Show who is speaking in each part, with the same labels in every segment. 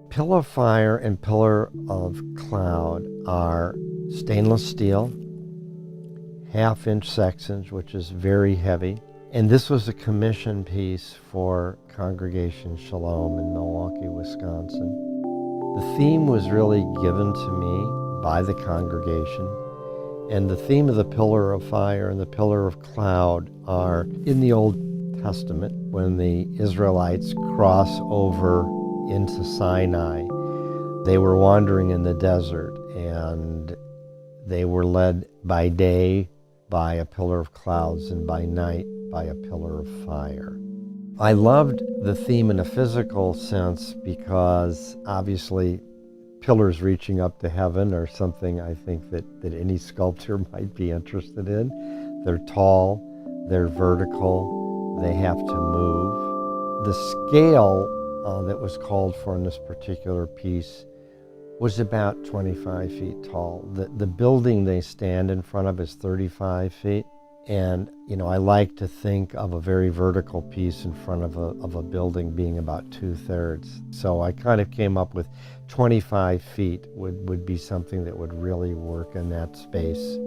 Speaker 1: Pillar of fire and pillar of cloud are stainless steel, half-inch sections, which is very heavy. And this was a commission piece for Congregation Shalom in Milwaukee, Wisconsin. The theme was really given to me by the congregation. And the theme of the pillar of fire and the pillar of cloud are in the Old Testament when the Israelites cross over into Sinai. They were wandering in the desert, and they were led by day by a pillar of clouds and by night by a pillar of fire. I loved the theme in a physical sense because obviously pillars reaching up to heaven are something I think that any sculptor might be interested in. They're tall, they're vertical, they have to move. The scale that was called for in this particular piece was about 25 feet tall. The building they stand in front of is 35 feet. And, you know, I like to think of a very vertical piece in front of a building being about 2/3. So I kind of came up with 25 feet would be something that would really work in that space.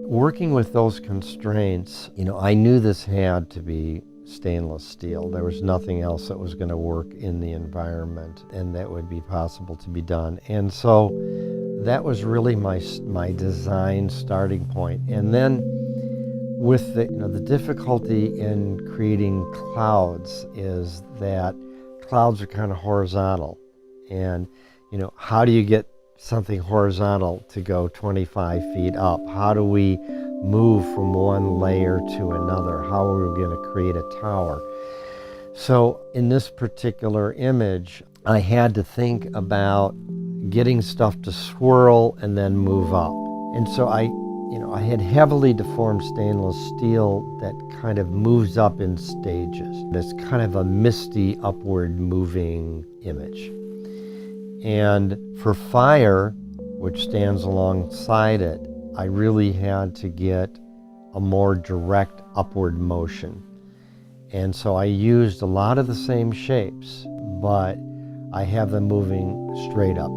Speaker 1: Working with those constraints, you know, I knew this had to be stainless steel. There was nothing else that was going to work in the environment and that would be possible to be done. And so that was really my design starting point. And then with the difficulty in creating clouds is that clouds are kind of horizontal. And, you know, how do you get something horizontal to go 25 feet up? How do we move from one layer to another? How are we going to create a tower? So in this particular image, I had to think about getting stuff to swirl and then move up. And so I had heavily deformed stainless steel that kind of moves up in stages. It's kind of a misty upward moving image. And for fire, which stands alongside it, I really had to get a more direct upward motion. And so I used a lot of the same shapes, but I have them moving straight up.